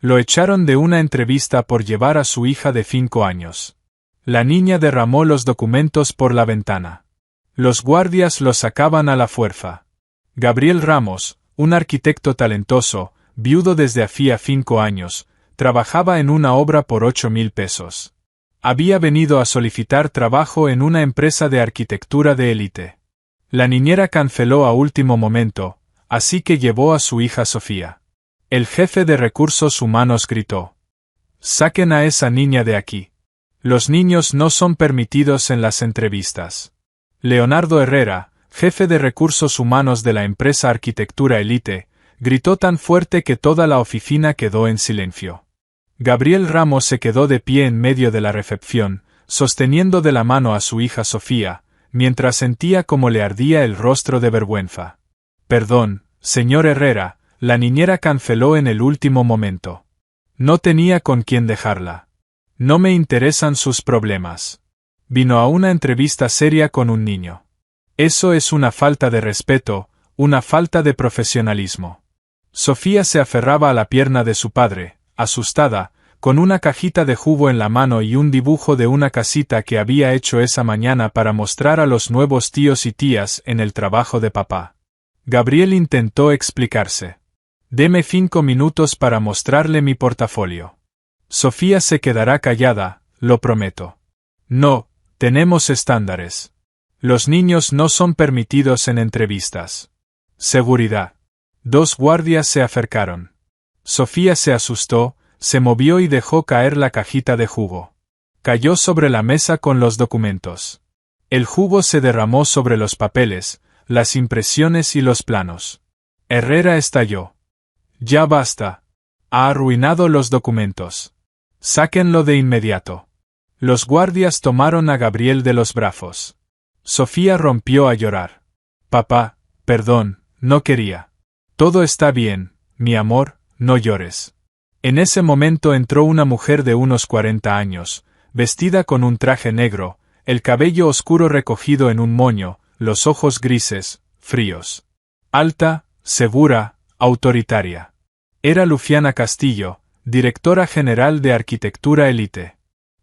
Lo echaron de una entrevista por llevar a su hija de 5 años. La niña derramó los documentos por la ventana. Los guardias los sacaban a la fuerza. Gabriel Ramos, un arquitecto talentoso, viudo desde hacía 5 años, trabajaba en una obra por 8.000 pesos. Había venido a solicitar trabajo en una empresa de arquitectura de élite. La niñera canceló a último momento, así que llevó a su hija Sofía. El jefe de recursos humanos gritó: «Saquen a esa niña de aquí. Los niños no son permitidos en las entrevistas». Leonardo Herrera, jefe de recursos humanos de la empresa Arquitectura Elite, gritó tan fuerte que toda la oficina quedó en silencio. Gabriel Ramos se quedó de pie en medio de la recepción, sosteniendo de la mano a su hija Sofía, mientras sentía cómo le ardía el rostro de vergüenza. «Perdón, señor Herrera», la niñera canceló en el último momento. «No tenía con quién dejarla. No me interesan sus problemas. Vino a una entrevista seria con un niño. Eso es una falta de respeto, una falta de profesionalismo». Sofía se aferraba a la pierna de su padre, asustada, con una cajita de jugo en la mano y un dibujo de una casita que había hecho esa mañana para mostrar a los nuevos tíos y tías en el trabajo de papá. Gabriel intentó explicarse. «Deme 5 minutos para mostrarle mi portafolio. Sofía se quedará callada, lo prometo». «No, tenemos estándares. Los niños no son permitidos en entrevistas». «Seguridad». 2 guardias se acercaron. Sofía se asustó, se movió y dejó caer la cajita de jugo. Cayó sobre la mesa con los documentos. El jugo se derramó sobre los papeles, las impresiones y los planos. Herrera estalló. «Ya basta. Ha arruinado los documentos. Sáquenlo de inmediato». Los guardias tomaron a Gabriel de los brazos. Sofía rompió a llorar. «Papá, perdón, no quería. Todo está bien, mi amor, no llores». En ese momento entró una mujer de unos 40 años, vestida con un traje negro, el cabello oscuro recogido en un moño, los ojos grises, fríos. Alta, segura, autoritaria. Era Luciana Castillo, directora general de Arquitectura Elite.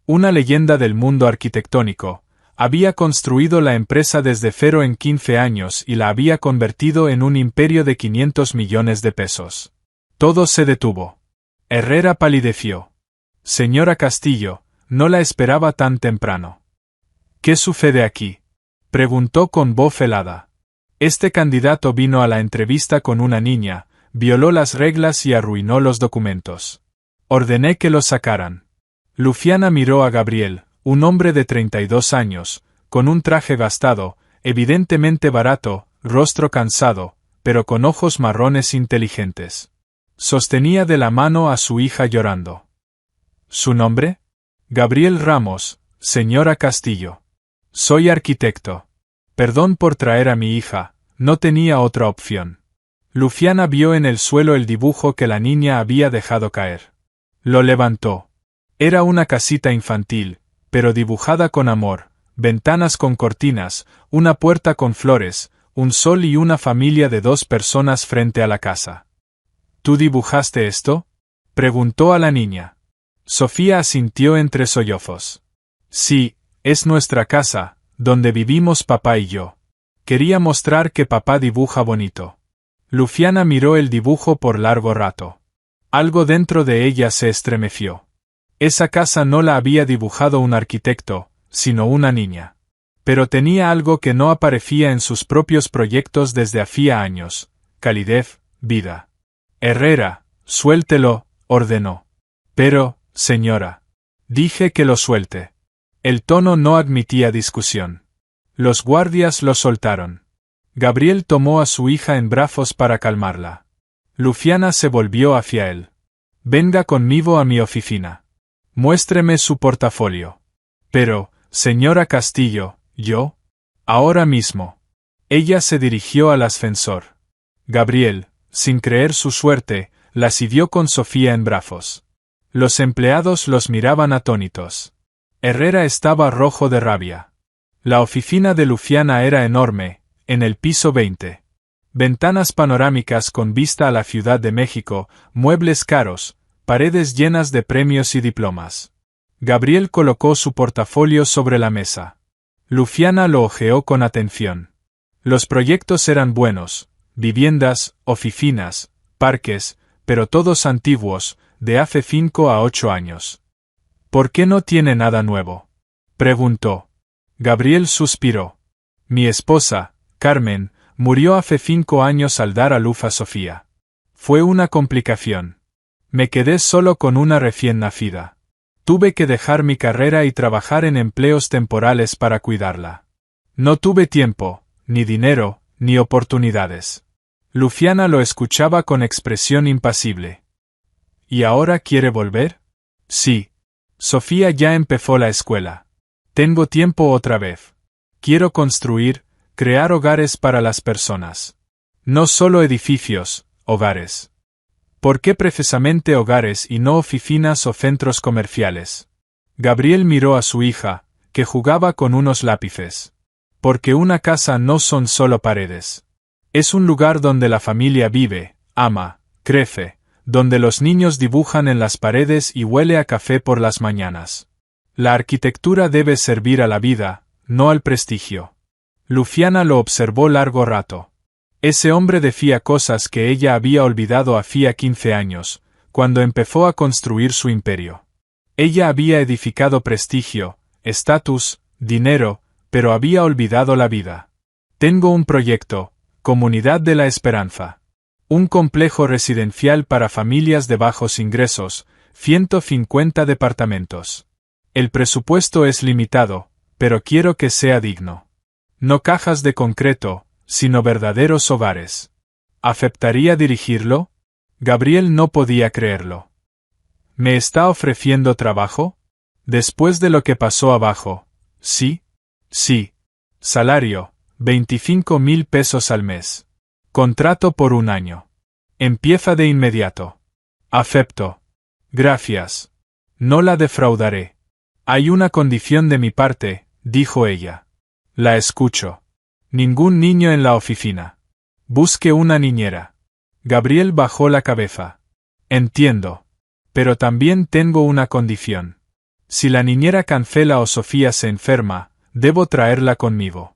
Una leyenda del mundo arquitectónico, había construido la empresa desde cero en 15 años y la había convertido en un imperio de 500 millones de pesos. Todo se detuvo. Herrera palideció. «Señora Castillo, no la esperaba tan temprano». «¿Qué sucede aquí?», preguntó con voz helada. «Este candidato vino a la entrevista con una niña, violó las reglas y arruinó los documentos. Ordené que los sacaran». Luciana miró a Gabriel, un hombre de 32 años, con un traje gastado, evidentemente barato, rostro cansado, pero con ojos marrones inteligentes. Sostenía de la mano a su hija llorando. «¿Su nombre?». «Gabriel Ramos, señora Castillo. Soy arquitecto. Perdón por traer a mi hija, no tenía otra opción». Luciana vio en el suelo el dibujo que la niña había dejado caer. Lo levantó. Era una casita infantil, pero dibujada con amor, ventanas con cortinas, una puerta con flores, un sol y una familia de 2 personas frente a la casa. «¿Tú dibujaste esto?», preguntó a la niña. Sofía asintió entre sollozos. «Sí, es nuestra casa, donde vivimos papá y yo. Quería mostrar que papá dibuja bonito». Luciana miró el dibujo por largo rato. Algo dentro de ella se estremeció. Esa casa no la había dibujado un arquitecto, sino una niña. Pero tenía algo que no aparecía en sus propios proyectos desde hacía años: calidez, vida. «Herrera, suéltelo», ordenó. «Pero, señora». «Dije que lo suelte». El tono no admitía discusión. Los guardias lo soltaron. Gabriel tomó a su hija en brazos para calmarla. Luciana se volvió hacia él. «Venga conmigo a mi oficina. Muéstreme su portafolio». «Pero, señora Castillo, ¿yo?». «Ahora mismo». Ella se dirigió al ascensor. Gabriel, sin creer su suerte, la siguió con Sofía en brazos. Los empleados los miraban atónitos. Herrera estaba rojo de rabia. La oficina de Luciana era enorme, en el piso 20. Ventanas panorámicas con vista a la Ciudad de México, muebles caros, paredes llenas de premios y diplomas. Gabriel colocó su portafolio sobre la mesa. Luciana lo hojeó con atención. Los proyectos eran buenos, viviendas, oficinas, parques, pero todos antiguos, de hace 5 a 8 años. ¿Por qué no tiene nada nuevo?, preguntó. Gabriel suspiró. Mi esposa, Carmen, murió hace 5 años al dar a luz a Sofía. Fue una complicación. Me quedé solo con una recién nacida. Tuve que dejar mi carrera y trabajar en empleos temporales para cuidarla. No tuve tiempo, ni dinero, ni oportunidades. Luciana lo escuchaba con expresión impasible. ¿Y ahora quiere volver? Sí. Sofía ya empezó la escuela. Tengo tiempo otra vez. Quiero construir, crear hogares para las personas. No solo edificios, hogares. ¿Por qué precisamente hogares y no oficinas o centros comerciales? Gabriel miró a su hija, que jugaba con unos lápices. Porque una casa no son solo paredes. Es un lugar donde la familia vive, ama, crece, donde los niños dibujan en las paredes y huele a café por las mañanas. La arquitectura debe servir a la vida, no al prestigio. Luciana lo observó largo rato. Ese hombre decía cosas que ella había olvidado hacía 15 años, cuando empezó a construir su imperio. Ella había edificado prestigio, estatus, dinero, pero había olvidado la vida. Tengo un proyecto, Comunidad de la Esperanza. Un complejo residencial para familias de bajos ingresos, 150 departamentos. El presupuesto es limitado, pero quiero que sea digno. No cajas de concreto, sino verdaderos hogares. ¿Aceptaría dirigirlo? Gabriel no podía creerlo. ¿Me está ofreciendo trabajo? Después de lo que pasó abajo. Sí. Sí. Salario, 25.000 pesos al mes. Contrato por 1 año. Empieza de inmediato. Acepto. Gracias. No la defraudaré. Hay una condición de mi parte, dijo ella. La escucho. Ningún niño en la oficina. Busque una niñera. Gabriel bajó la cabeza. Entiendo. Pero también tengo una condición. Si la niñera cancela o Sofía se enferma, debo traerla conmigo.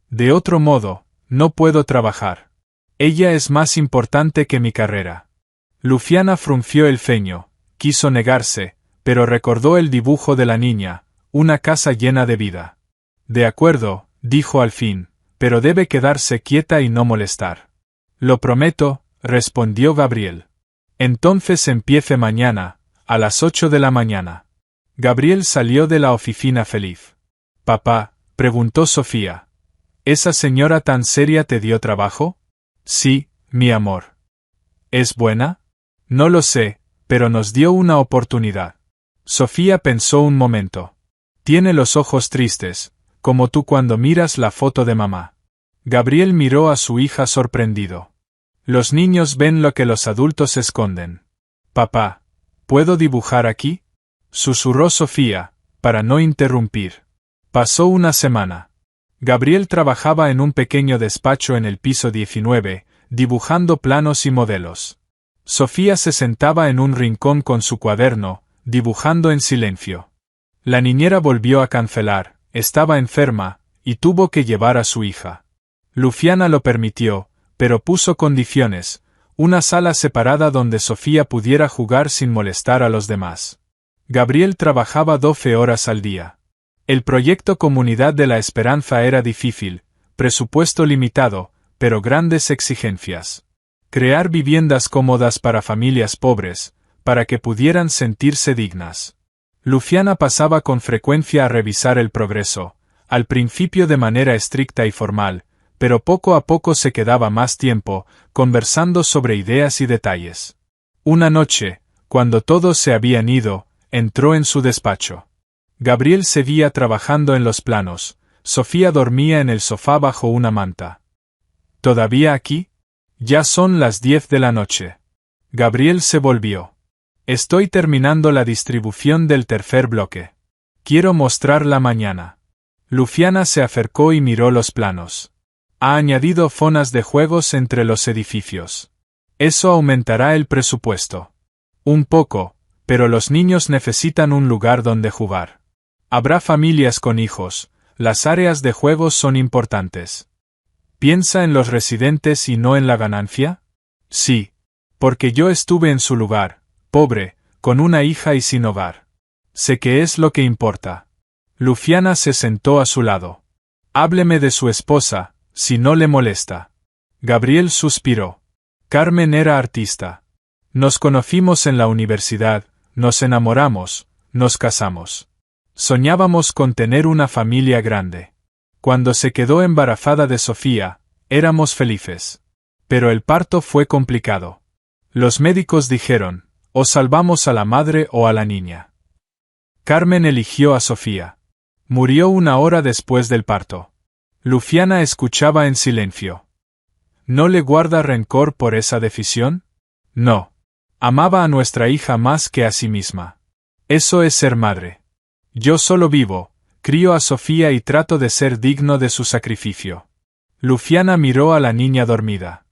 De otro modo, no puedo trabajar. Ella es más importante que mi carrera. Luciana frunció el ceño, quiso negarse, pero recordó el dibujo de la niña, una casa llena de vida. De acuerdo, dijo al fin, pero debe quedarse quieta y no molestar. Lo prometo, respondió Gabriel. Entonces empiece mañana, a las 8 de la mañana. Gabriel salió de la oficina feliz. Papá, preguntó Sofía. ¿Esa señora tan seria te dio trabajo? Sí, mi amor. ¿Es buena? No lo sé, pero nos dio una oportunidad. Sofía pensó un momento. Tiene los ojos tristes, como tú cuando miras la foto de mamá. Gabriel miró a su hija sorprendido. Los niños ven lo que los adultos esconden. Papá, ¿puedo dibujar aquí? Susurró Sofía, para no interrumpir. Pasó una semana. Gabriel trabajaba en un pequeño despacho en el piso 19, dibujando planos y modelos. Sofía se sentaba en un rincón con su cuaderno, dibujando en silencio. La niñera volvió a cancelar, estaba enferma, y tuvo que llevar a su hija. Luciana lo permitió, pero puso condiciones, una sala separada donde Sofía pudiera jugar sin molestar a los demás. Gabriel trabajaba 12 horas al día. El proyecto Comunidad de la Esperanza era difícil, presupuesto limitado, pero grandes exigencias. Crear viviendas cómodas para familias pobres, para que pudieran sentirse dignas. Luciana pasaba con frecuencia a revisar el progreso, al principio de manera estricta y formal, pero poco a poco se quedaba más tiempo, conversando sobre ideas y detalles. Una noche, cuando todos se habían ido, entró en su despacho. Gabriel seguía trabajando en los planos, Sofía dormía en el sofá bajo una manta. ¿Todavía aquí? Ya son las 10 de la noche. Gabriel se volvió. Estoy terminando la distribución del tercer bloque. Quiero mostrarla mañana. Luciana se acercó y miró los planos. Ha añadido zonas de juegos entre los edificios. Eso aumentará el presupuesto. Un poco, Pero los niños necesitan un lugar donde jugar. Habrá familias con hijos, las áreas de juegos son importantes. ¿Piensa en los residentes y no en la ganancia? Sí. Porque yo estuve en su lugar, pobre, con una hija y sin hogar. Sé que es lo que importa. Luciana se sentó a su lado. Hábleme de su esposa, si no le molesta. Gabriel suspiró. Carmen era artista. Nos conocimos en la universidad, nos enamoramos, nos casamos. Soñábamos con tener una familia grande. Cuando se quedó embarazada de Sofía, éramos felices. Pero el parto fue complicado. Los médicos dijeron, o salvamos a la madre o a la niña. Carmen eligió a Sofía. Murió 1 hora después del parto. Luciana escuchaba en silencio. ¿No le guarda rencor por esa decisión? No. Amaba a nuestra hija más que a sí misma. Eso es ser madre. Yo solo vivo, crío a Sofía y trato de ser digno de su sacrificio. Luciana miró a la niña dormida.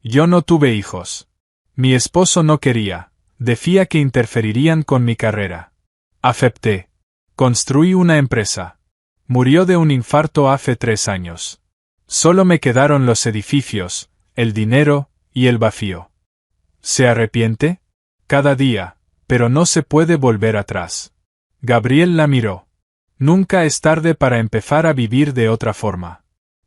Yo no tuve hijos. Mi esposo no quería, decía que interferirían con mi carrera. Acepté. Construí una empresa. Murió de un infarto hace 3 años. Solo me quedaron los edificios, el dinero y el vacío. ¿Se arrepiente? Cada día, pero no se puede volver atrás. Gabriel la miró. Nunca es tarde para empezar a vivir de otra forma.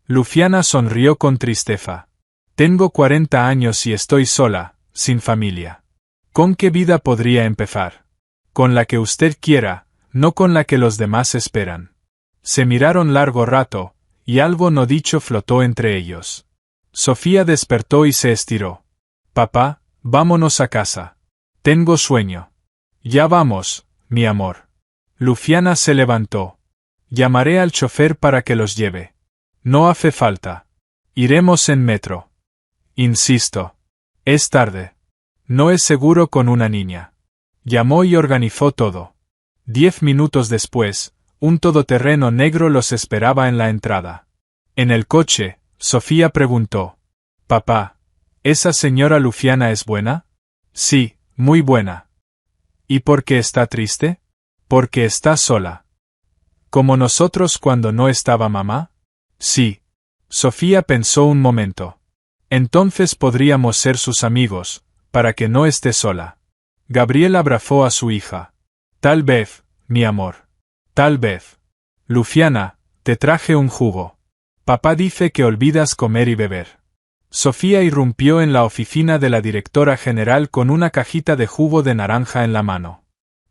Luciana sonrió con tristeza. Tengo 40 años y estoy sola, sin familia. ¿Con qué vida podría empezar? Con la que usted quiera, no con la que los demás esperan. Se miraron largo rato, y algo no dicho flotó entre ellos. Sofía despertó y se estiró. Papá, vámonos a casa. Tengo sueño. Ya vamos, mi amor. Luciana se levantó. Llamaré al chofer para que los lleve. No hace falta. Iremos en metro. Insisto. Es tarde. No es seguro con una niña. Llamó y organizó todo. 10 minutos después, un todoterreno negro los esperaba en la entrada. En el coche, Sofía preguntó. Papá, ¿esa señora Luciana es buena? Sí, muy buena. ¿Y por qué está triste? Porque está sola. ¿Como nosotros cuando no estaba mamá? Sí. Sofía pensó un momento. Entonces podríamos ser sus amigos, para que no esté sola. Gabriel abrazó a su hija. Tal vez, mi amor. Tal vez. Luciana, te traje un jugo. Papá dice que olvidas comer y beber. Sofía irrumpió en la oficina de la directora general con una cajita de jugo de naranja en la mano.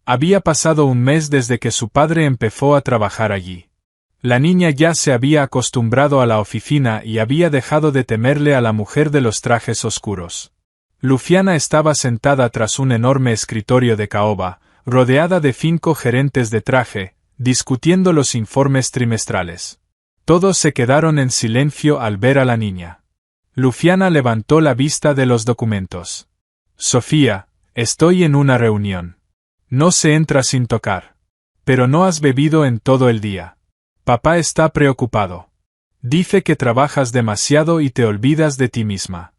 Había pasado 1 mes desde que su padre empezó a trabajar allí. La niña ya se había acostumbrado a la oficina y había dejado de temerle a la mujer de los trajes oscuros. Luciana estaba sentada tras un enorme escritorio de caoba, rodeada de 5 gerentes de traje, discutiendo los informes trimestrales. Todos se quedaron en silencio al ver a la niña. Luciana levantó la vista de los documentos. Sofía, estoy en una reunión. No se entra sin tocar. Pero no has bebido en todo el día. Papá está preocupado. Dice que trabajas demasiado y te olvidas de ti misma.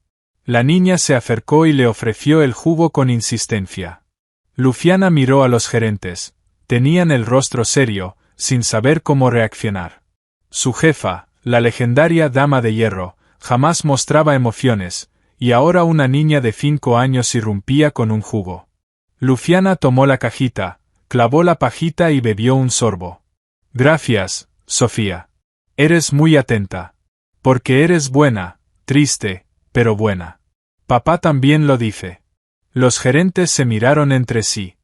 La niña se acercó y le ofreció el jugo con insistencia. Luciana miró a los gerentes. Tenían el rostro serio, sin saber cómo reaccionar. Su jefa, la legendaria Dama de Hierro, jamás mostraba emociones, y ahora una niña de 5 años irrumpía con un jugo. Luciana tomó la cajita, clavó la pajita y bebió un sorbo. Gracias, Sofía. Eres muy atenta. Porque eres buena, triste, pero buena. Papá también lo dice. Los gerentes se miraron entre sí.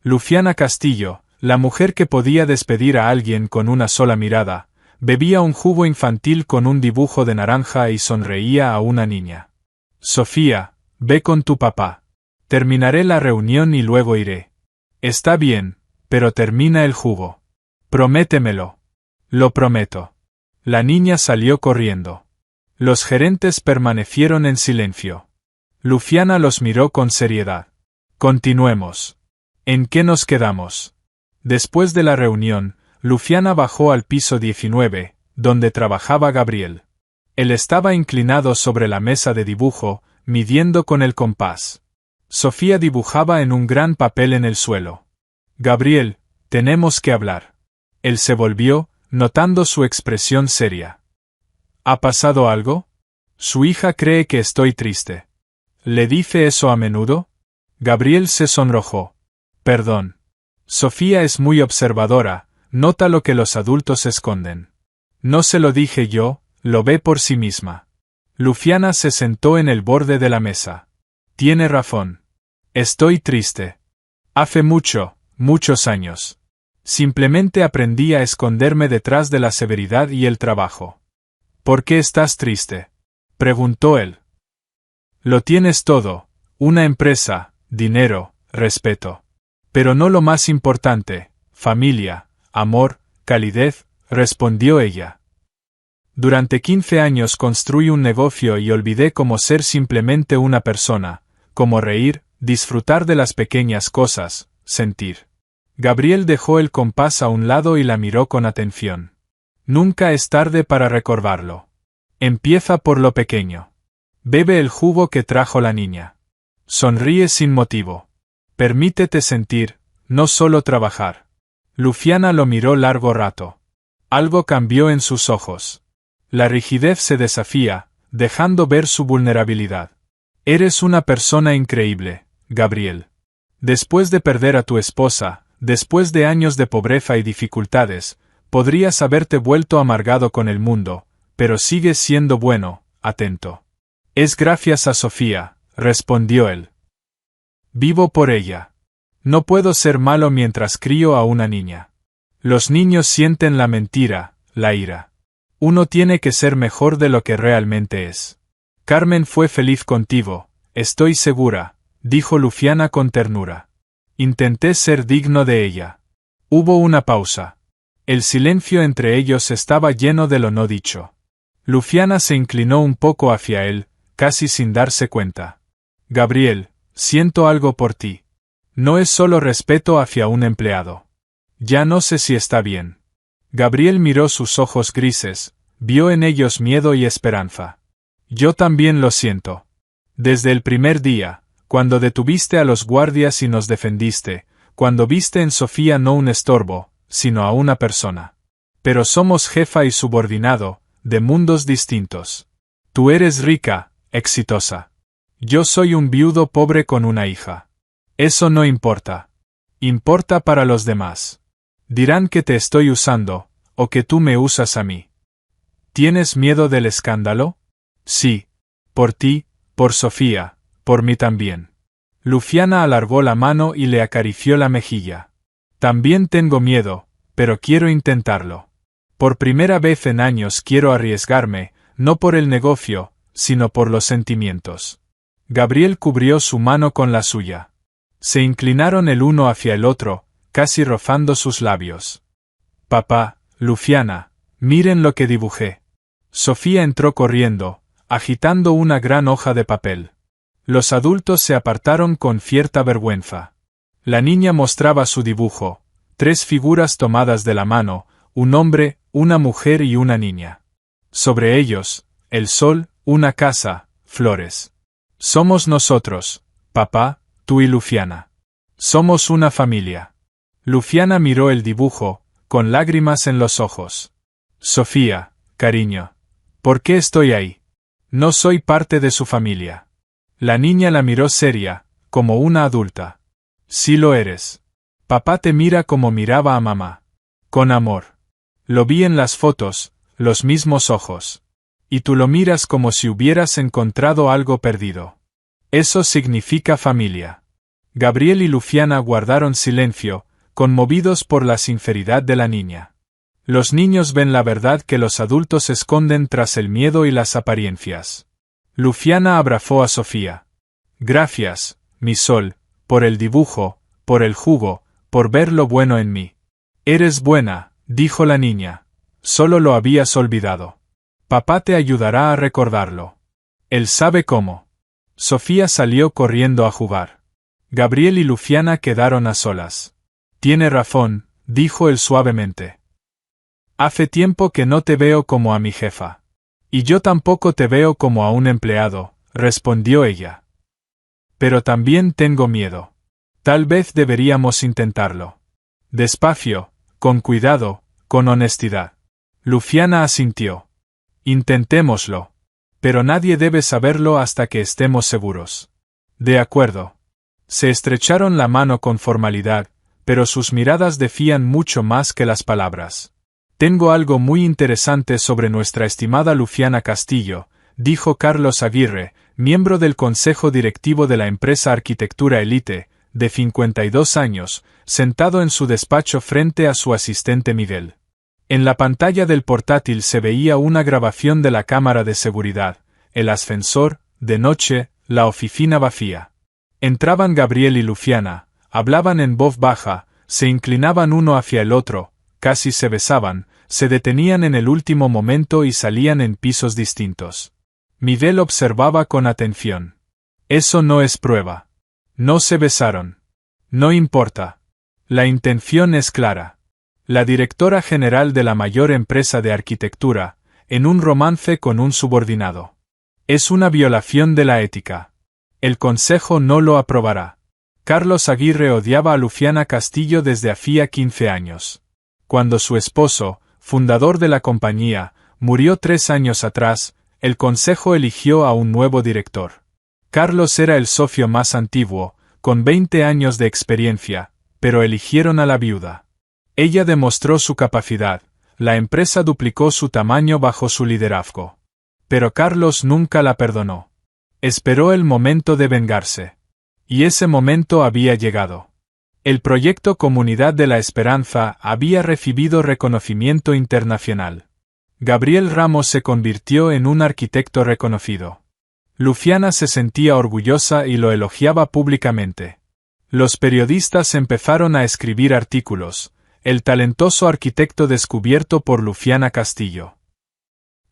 Luciana Castillo, la mujer que podía despedir a alguien con una sola mirada, bebía un jugo infantil con un dibujo de naranja y sonreía a una niña. Sofía, ve con tu papá. Terminaré la reunión y luego iré. Está bien, pero termina el jugo. Prométemelo. Lo prometo. La niña salió corriendo. Los gerentes permanecieron en silencio. Luciana los miró con seriedad. Continuemos. ¿En qué nos quedamos? Después de la reunión, Luciana bajó al piso 19, donde trabajaba Gabriel. Él estaba inclinado sobre la mesa de dibujo, midiendo con el compás. Sofía dibujaba en un gran papel en el suelo. Gabriel, tenemos que hablar. Él se volvió, notando su expresión seria. ¿Ha pasado algo? Su hija cree que estoy triste. ¿Le dice eso a menudo? Gabriel se sonrojó. Perdón. Sofía es muy observadora, nota lo que los adultos esconden. No se lo dije yo, lo ve por sí misma. Luciana se sentó en el borde de la mesa. Tiene razón. Estoy triste. Hace muchos años. Simplemente aprendí a esconderme detrás de la severidad y el trabajo. ¿Por qué estás triste? Preguntó él. Lo tienes todo, una empresa, dinero, respeto. Pero no lo más importante, familia, amor, calidez, respondió ella. Durante 15 años construí un negocio y olvidé cómo ser simplemente una persona, cómo reír, disfrutar de las pequeñas cosas, sentir. Gabriel dejó el compás a un lado y la miró con atención. Nunca es tarde para recordarlo. Empieza por lo pequeño. Bebe el jugo que trajo la niña. Sonríe sin motivo. Permítete sentir, no solo trabajar. Luciana lo miró largo rato. Algo cambió en sus ojos. La rigidez se desafía, dejando ver su vulnerabilidad. Eres una persona increíble, Gabriel. Después de perder a tu esposa, después de años de pobreza y dificultades, podrías haberte vuelto amargado con el mundo, pero sigues siendo bueno, atento. Es gracias a Sofía, respondió él. Vivo por ella. No puedo ser malo mientras crío a una niña. Los niños sienten la mentira, la ira. Uno tiene que ser mejor de lo que realmente es. Carmen fue feliz contigo, estoy segura, dijo Luciana con ternura. Intenté ser digno de ella. Hubo una pausa. El silencio entre ellos estaba lleno de lo no dicho. Luciana se inclinó un poco hacia él, casi sin darse cuenta. Gabriel, siento algo por ti. No es solo respeto hacia un empleado. Ya no sé si está bien. Gabriel miró sus ojos grises, vio en ellos miedo y esperanza. Yo también lo siento. Desde el primer día, cuando detuviste a los guardias y nos defendiste, cuando viste en Sofía no un estorbo, sino a una persona. Pero somos jefa y subordinado, de mundos distintos. Tú eres rica, exitosa. Yo soy un viudo pobre con una hija. Eso no importa. Importa para los demás. Dirán que te estoy usando, o que tú me usas a mí. ¿Tienes miedo del escándalo? Sí. Por ti, por Sofía, por mí también. Luciana alargó la mano y le acarició la mejilla. También tengo miedo, pero quiero intentarlo. Por primera vez en años quiero arriesgarme, no por el negocio, sino por los sentimientos. Gabriel cubrió su mano con la suya. Se inclinaron el uno hacia el otro, casi rozando sus labios. Papá, Luciana, miren lo que dibujé. Sofía entró corriendo, agitando una gran hoja de papel. Los adultos se apartaron con cierta vergüenza. La niña mostraba su dibujo, 3 figuras tomadas de la mano, un hombre, una mujer y una niña. Sobre ellos, el sol, una casa, flores. Somos nosotros, papá, tú y Luciana. Somos una familia. Luciana miró el dibujo, con lágrimas en los ojos. Sofía, cariño. ¿Por qué estoy ahí? No soy parte de su familia. La niña la miró seria, como una adulta. Sí lo eres. Papá te mira como miraba a mamá. Con amor. Lo vi en las fotos, los mismos ojos. Y tú lo miras como si hubieras encontrado algo perdido. Eso significa familia. Gabriel y Luciana guardaron silencio, conmovidos por la sinceridad de la niña. Los niños ven la verdad que los adultos esconden tras el miedo y las apariencias. Luciana abrazó a Sofía. Gracias, mi sol, por el dibujo, por el jugo, por ver lo bueno en mí. Eres buena, dijo la niña. Solo lo habías olvidado. Papá te ayudará a recordarlo. Él sabe cómo. Sofía salió corriendo a jugar. Gabriel y Luciana quedaron a solas. Tiene razón, dijo él suavemente. Hace tiempo que no te veo como a mi jefa. Y yo tampoco te veo como a un empleado, respondió ella. Pero también tengo miedo. Tal vez deberíamos intentarlo. Despacio, con cuidado, con honestidad. Luciana asintió. Intentémoslo. Pero nadie debe saberlo hasta que estemos seguros. De acuerdo. Se estrecharon la mano con formalidad, pero sus miradas decían mucho más que las palabras. Tengo algo muy interesante sobre nuestra estimada Luciana Castillo, dijo Carlos Aguirre, miembro del consejo directivo de la empresa Arquitectura Elite, de 52 años, sentado en su despacho frente a su asistente Miguel. En la pantalla del portátil se veía una grabación de la cámara de seguridad, el ascensor, de noche, la oficina vacía. Entraban Gabriel y Luciana, hablaban en voz baja, se inclinaban uno hacia el otro, casi se besaban, se detenían en el último momento y salían en pisos distintos. Miguel observaba con atención. Eso no es prueba. No se besaron. No importa. La intención es clara. La directora general de la mayor empresa de arquitectura, en un romance con un subordinado. Es una violación de la ética. El consejo no lo aprobará. Carlos Aguirre odiaba a Luciana Castillo desde hacía 15 años. Cuando su esposo, fundador de la compañía, murió 3 años atrás, el consejo eligió a un nuevo director. Carlos era el socio más antiguo, con 20 años de experiencia, pero eligieron a la viuda. Ella demostró su capacidad, la empresa duplicó su tamaño bajo su liderazgo. Pero Carlos nunca la perdonó. Esperó el momento de vengarse. Y ese momento había llegado. El proyecto Comunidad de la Esperanza había recibido reconocimiento internacional. Gabriel Ramos se convirtió en un arquitecto reconocido. Luciana se sentía orgullosa y lo elogiaba públicamente. Los periodistas empezaron a escribir artículos, el talentoso arquitecto descubierto por Luciana Castillo.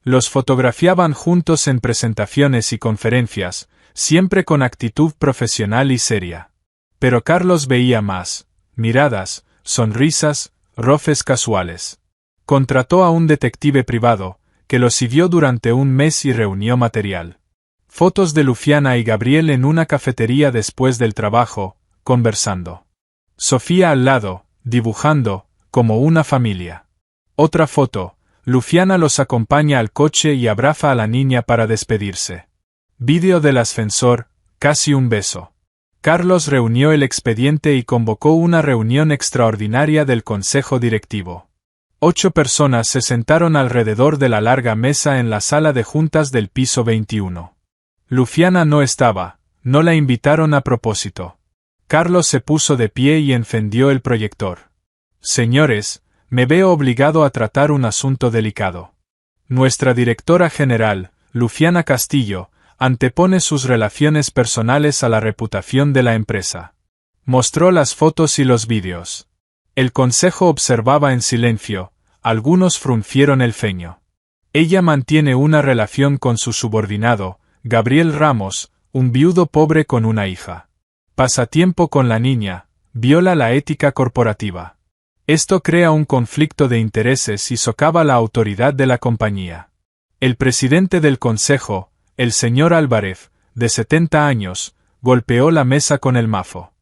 Los fotografiaban juntos en presentaciones y conferencias, siempre con actitud profesional y seria. Pero Carlos veía más: miradas, sonrisas, roces casuales. Contrató a un detective privado, que lo siguió durante un mes y reunió material. Fotos de Luciana y Gabriel en una cafetería después del trabajo, conversando. Sofía al lado, dibujando, como una familia. Otra foto: Luciana los acompaña al coche y abraza a la niña para despedirse. Vídeo del ascensor, casi un beso. Carlos reunió el expediente y convocó una reunión extraordinaria del consejo directivo. 8 personas se sentaron alrededor de la larga mesa en la sala de juntas del piso 21. Luciana no estaba, no la invitaron a propósito. Carlos se puso de pie y encendió el proyector. Señores, me veo obligado a tratar un asunto delicado. Nuestra directora general, Luciana Castillo, antepone sus relaciones personales a la reputación de la empresa. Mostró las fotos y los vídeos. El consejo observaba en silencio, algunos fruncieron el ceño. Ella mantiene una relación con su subordinado, Gabriel Ramos, un viudo pobre con una hija. Pasa tiempo con la niña, viola la ética corporativa. Esto crea un conflicto de intereses y socava la autoridad de la compañía. El presidente del consejo, el señor Álvarez, de 70 años, golpeó la mesa con el mazo.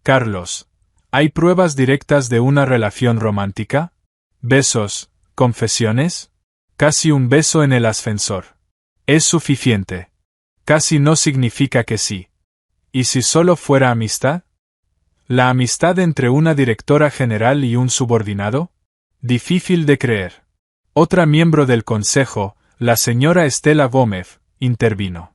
Carlos, ¿hay pruebas directas de una relación romántica? ¿Besos, confesiones? Casi un beso en el ascensor. ¿Es suficiente? Casi no significa que sí. ¿Y si solo fuera amistad? ¿La amistad entre una directora general y un subordinado? Difícil de creer. Otra miembro del consejo, la señora Estela Gómez, intervino.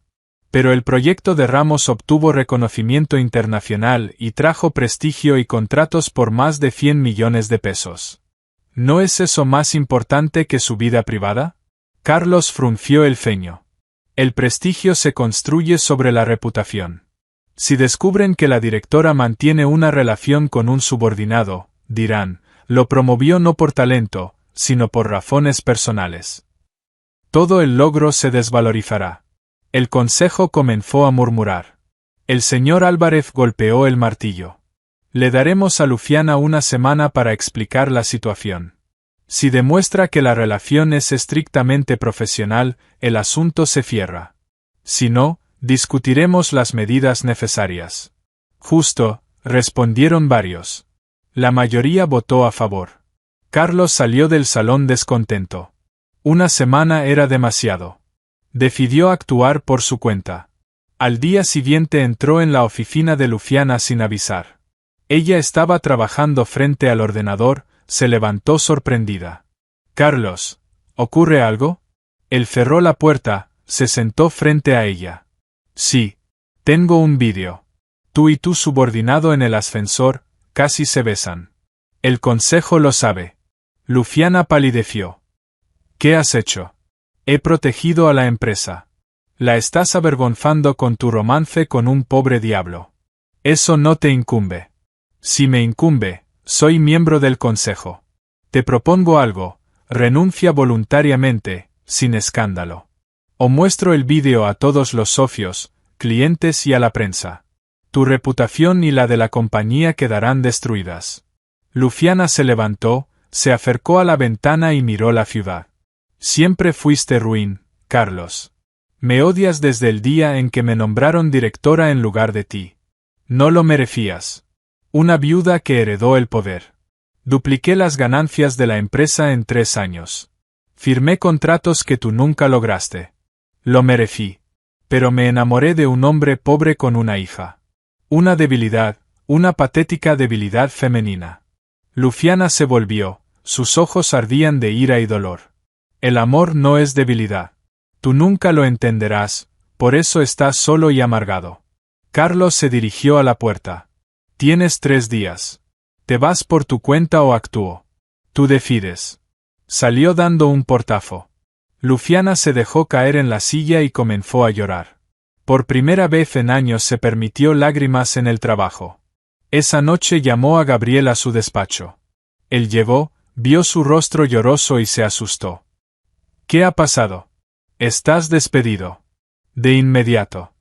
Pero el proyecto de Ramos obtuvo reconocimiento internacional y trajo prestigio y contratos por más de 100 millones de pesos. ¿No es eso más importante que su vida privada? Carlos frunció el ceño. El prestigio se construye sobre la reputación. Si descubren que la directora mantiene una relación con un subordinado, dirán, lo promovió no por talento, sino por razones personales. Todo el logro se desvalorizará. El consejo comenzó a murmurar. El señor Álvarez golpeó el martillo. Le daremos a Luciana una semana para explicar la situación. Si demuestra que la relación es estrictamente profesional, el asunto se cierra. Si no, Discutiremos las medidas necesarias. Justo, respondieron varios. La mayoría votó a favor. Carlos salió del salón descontento. Una semana era demasiado. Decidió actuar por su cuenta. Al día siguiente entró en la oficina de Luciana sin avisar. Ella estaba trabajando frente al ordenador, se levantó sorprendida. «Carlos, ¿ocurre algo?» Él cerró la puerta, se sentó frente a ella. «Sí. Tengo un vídeo. Tú y tu subordinado en el ascensor, casi se besan. El consejo lo sabe». Luciana palideció. «¿Qué has hecho?» «He protegido a la empresa. La estás avergonzando con tu romance con un pobre diablo. Eso no te incumbe». «Si me incumbe, soy miembro del consejo. Te propongo algo, renuncia voluntariamente, sin escándalo. O muestro el vídeo a todos los socios, clientes y a la prensa. Tu reputación y la de la compañía quedarán destruidas». Luciana se levantó, se acercó a la ventana y miró la ciudad. «Siempre fuiste ruin, Carlos. Me odias desde el día en que me nombraron directora en lugar de ti. No lo merecías. Una viuda que heredó el poder. Dupliqué las ganancias de la empresa en 3 años. Firmé contratos que tú nunca lograste. Lo merecí. Pero me enamoré de un hombre pobre con una hija. Una debilidad, una patética debilidad femenina». Luciana se volvió, sus ojos ardían de ira y dolor. «El amor no es debilidad. Tú nunca lo entenderás, por eso estás solo y amargado». Carlos se dirigió a la puerta. «Tienes 3 días. ¿Te vas por tu cuenta o actúo? Tú decides». Salió dando un portazo. Luciana se dejó caer en la silla y comenzó a llorar. Por primera vez en años se permitió lágrimas en el trabajo. Esa noche llamó a Gabriel a su despacho. Él llegó, vio su rostro lloroso y se asustó. «¿Qué ha pasado?» «Estás despedido. De inmediato.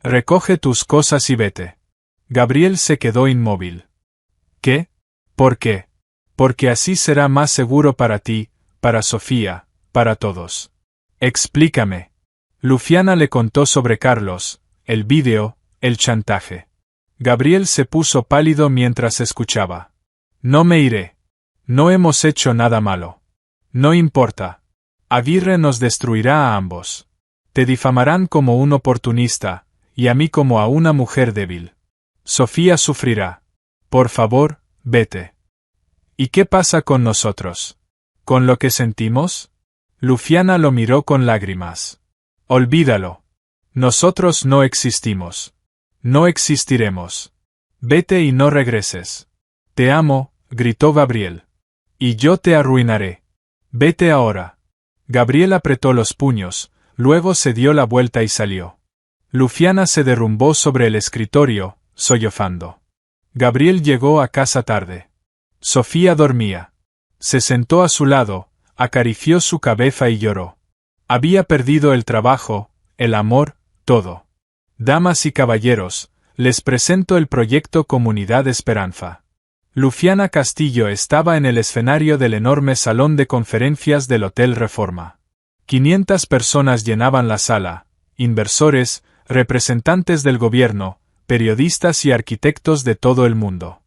Recoge tus cosas y vete». Gabriel se quedó inmóvil. «¿Qué? ¿Por qué?» «Porque así será más seguro para ti, para Sofía, para todos». «Explícame». Luciana le contó sobre Carlos, el vídeo, el chantaje. Gabriel se puso pálido mientras escuchaba. «No me iré. No hemos hecho nada malo. No importa. Aguirre nos destruirá a ambos. Te difamarán como un oportunista, y a mí como a una mujer débil. Sofía sufrirá. Por favor, vete». «¿Y qué pasa con nosotros? ¿Con lo que sentimos?» Luciana lo miró con lágrimas. «Olvídalo. Nosotros no existimos. No existiremos. Vete y no regreses». «Te amo», gritó Gabriel. «Y yo te arruinaré. Vete ahora». Gabriel apretó los puños, luego se dio la vuelta y salió. Luciana se derrumbó sobre el escritorio, sollozando. Gabriel llegó a casa tarde. Sofía dormía. Se sentó a su lado, acarició su cabeza y lloró. Había perdido el trabajo, el amor, todo. «Damas y caballeros, les presento el proyecto Comunidad Esperanza». Luciana Castillo estaba en el escenario del enorme salón de conferencias del Hotel Reforma. 500 personas llenaban la sala, inversores, representantes del gobierno, periodistas y arquitectos de todo el mundo.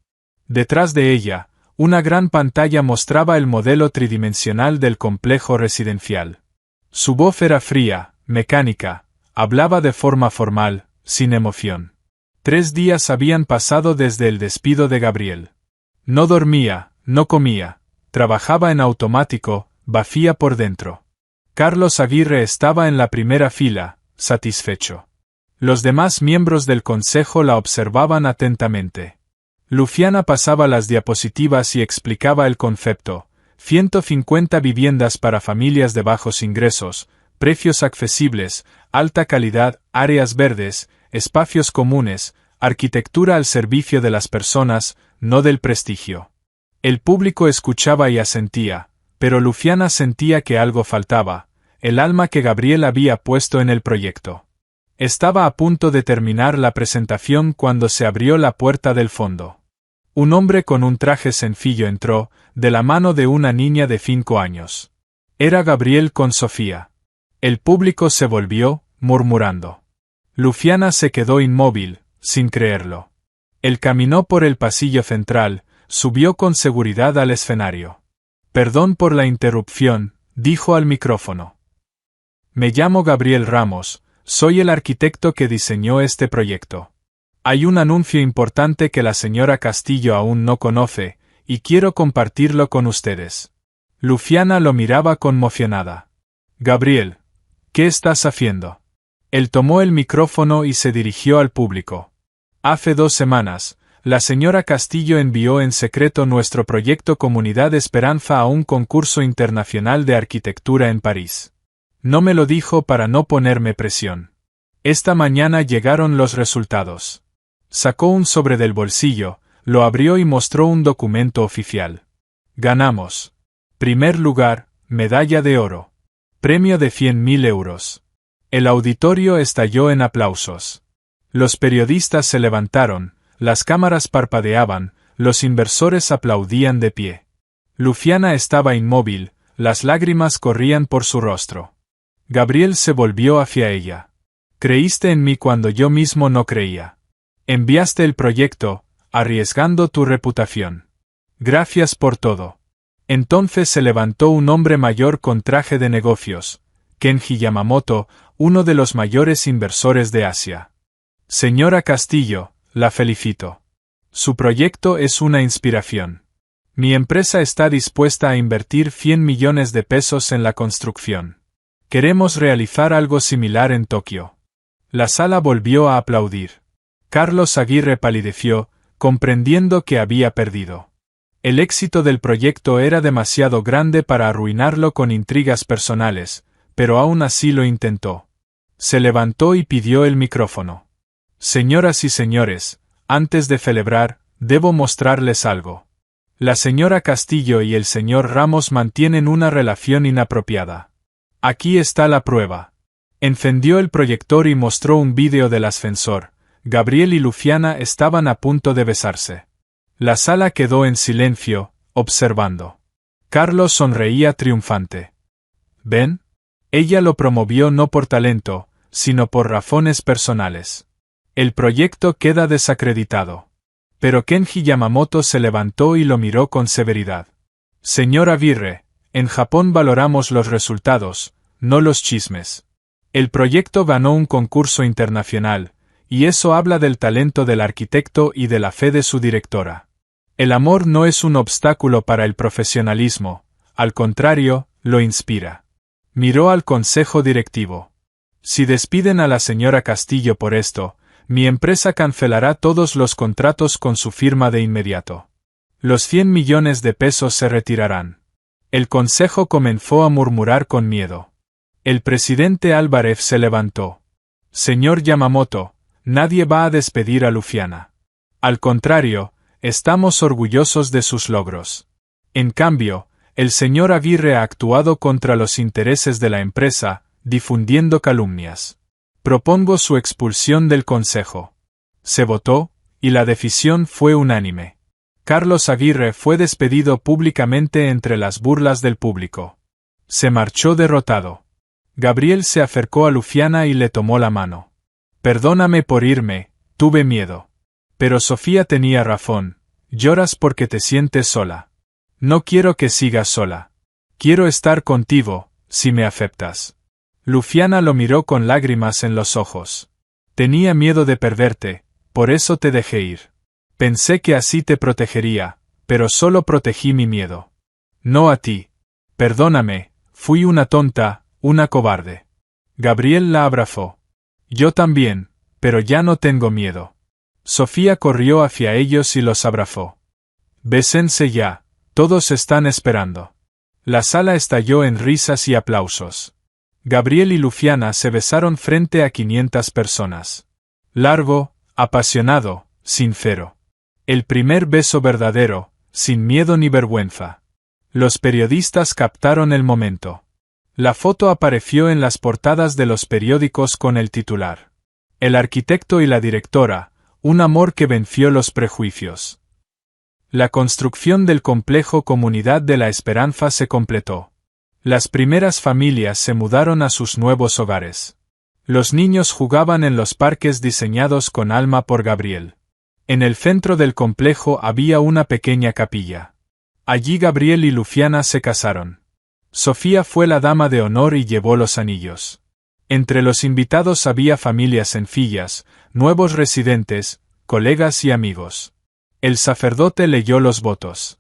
Detrás de ella, una gran pantalla mostraba el modelo tridimensional del complejo residencial. Su voz era fría, mecánica, hablaba de forma formal, sin emoción. 3 días habían pasado desde el despido de Gabriel. No dormía, no comía, trabajaba en automático, vacía por dentro. Carlos Aguirre estaba en la primera fila, satisfecho. Los demás miembros del consejo la observaban atentamente. Luciana pasaba las diapositivas y explicaba el concepto: 150 viviendas para familias de bajos ingresos, precios accesibles, alta calidad, áreas verdes, espacios comunes, arquitectura al servicio de las personas, no del prestigio. El público escuchaba y asentía, pero Luciana sentía que algo faltaba, el alma que Gabriel había puesto en el proyecto. Estaba a punto de terminar la presentación cuando se abrió la puerta del fondo. Un hombre con un traje sencillo entró, de la mano de una niña de 5 años. Era Gabriel con Sofía. El público se volvió, murmurando. Luciana se quedó inmóvil, sin creerlo. Él caminó por el pasillo central, subió con seguridad al escenario. Perdón por la interrupción, dijo al micrófono. Me llamo Gabriel Ramos, soy el arquitecto que diseñó este proyecto. Hay un anuncio importante que la señora Castillo aún no conoce, y quiero compartirlo con ustedes. Luciana lo miraba conmocionada. Gabriel, ¿qué estás haciendo? Él tomó el micrófono y se dirigió al público. Hace 2 semanas, la señora Castillo envió en secreto nuestro proyecto Comunidad Esperanza a un concurso internacional de arquitectura en París. No me lo dijo para no ponerme presión. Esta mañana llegaron los resultados. Sacó un sobre del bolsillo, lo abrió y mostró un documento oficial. Ganamos. Primer lugar, medalla de oro. Premio de 100.000 euros. El auditorio estalló en aplausos. Los periodistas se levantaron, las cámaras parpadeaban, los inversores aplaudían de pie. Luciana estaba inmóvil, las lágrimas corrían por su rostro. Gabriel se volvió hacia ella. Creíste en mí cuando yo mismo no creía. Enviaste el proyecto, arriesgando tu reputación. Gracias por todo. Entonces se levantó un hombre mayor con traje de negocios, Kenji Yamamoto, uno de los mayores inversores de Asia. Señora Castillo, la felicito. Su proyecto es una inspiración. Mi empresa está dispuesta a invertir 100 millones de pesos en la construcción. Queremos realizar algo similar en Tokio. La sala volvió a aplaudir. Carlos Aguirre palideció, comprendiendo que había perdido. El éxito del proyecto era demasiado grande para arruinarlo con intrigas personales, pero aún así lo intentó. Se levantó y pidió el micrófono. Señoras y señores, antes de celebrar, debo mostrarles algo. La señora Castillo y el señor Ramos mantienen una relación inapropiada. Aquí está la prueba. Encendió el proyector y mostró un vídeo del ascensor. Gabriel y Luciana estaban a punto de besarse. La sala quedó en silencio, observando. Carlos sonreía triunfante. ¿Ven? Ella lo promovió no por talento, sino por razones personales. El proyecto queda desacreditado. Pero Kenji Yamamoto se levantó y lo miró con severidad. Señor Aguirre, en Japón valoramos los resultados, no los chismes. El proyecto ganó un concurso internacional, y eso habla del talento del arquitecto y de la fe de su directora. El amor no es un obstáculo para el profesionalismo, al contrario, lo inspira. Miró al consejo directivo. Si despiden a la señora Castillo por esto, mi empresa cancelará todos los contratos con su firma de inmediato. Los 100 millones de pesos se retirarán. El consejo comenzó a murmurar con miedo. El presidente Álvarez se levantó. Señor Yamamoto, nadie va a despedir a Luciana. Al contrario, estamos orgullosos de sus logros. En cambio, el señor Aguirre ha actuado contra los intereses de la empresa, difundiendo calumnias. Propongo su expulsión del consejo. Se votó, y la decisión fue unánime. Carlos Aguirre fue despedido públicamente entre las burlas del público. Se marchó derrotado. Gabriel se acercó a Luciana y le tomó la mano. Perdóname por irme, tuve miedo. Pero Sofía tenía razón, lloras porque te sientes sola. No quiero que sigas sola. Quiero estar contigo, si me aceptas. Luciana lo miró con lágrimas en los ojos. Tenía miedo de perderte, por eso te dejé ir. Pensé que así te protegería, pero solo protegí mi miedo. No a ti. Perdóname, fui una tonta, una cobarde. Gabriel la abrazó. Yo también, pero ya no tengo miedo. Sofía corrió hacia ellos y los abrazó. Bésense ya, todos están esperando. La sala estalló en risas y aplausos. Gabriel y Luciana se besaron frente a 500 personas. Largo, apasionado, sincero. El primer beso verdadero, sin miedo ni vergüenza. Los periodistas captaron el momento. La foto apareció en las portadas de los periódicos con el titular: El arquitecto y la directora, un amor que venció los prejuicios. La construcción del complejo Comunidad de la Esperanza se completó. Las primeras familias se mudaron a sus nuevos hogares. Los niños jugaban en los parques diseñados con alma por Gabriel. En el centro del complejo había una pequeña capilla. Allí Gabriel y Luciana se casaron. Sofía fue la dama de honor y llevó los anillos. Entre los invitados había familias sencillas, nuevos residentes, colegas y amigos. El sacerdote leyó los votos.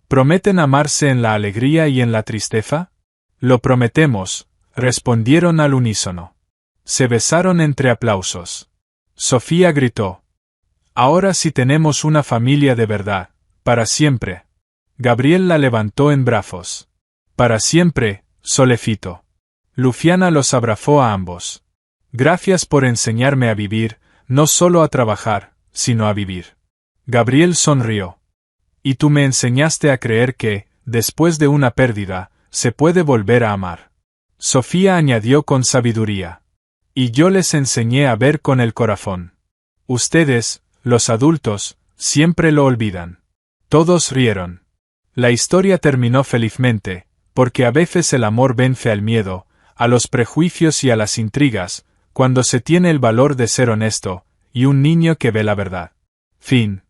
¿Prometen amarse en la alegría y en la tristeza? Lo prometemos, respondieron al unísono. Se besaron entre aplausos. Sofía gritó: «Ahora sí tenemos una familia de verdad, para siempre». Gabriel la levantó en brazos. «Para siempre, Solecito». Luciana los abrazó a ambos. «Gracias por enseñarme a vivir, no solo a trabajar, sino a vivir». Gabriel sonrió. «Y tú me enseñaste a creer que, después de una pérdida, se puede volver a amar». Sofía añadió con sabiduría: «Y yo les enseñé a ver con el corazón. Ustedes, los adultos, siempre lo olvidan». Todos rieron. La historia terminó felizmente, porque a veces el amor vence al miedo, a los prejuicios y a las intrigas, cuando se tiene el valor de ser honesto, y un niño que ve la verdad. Fin.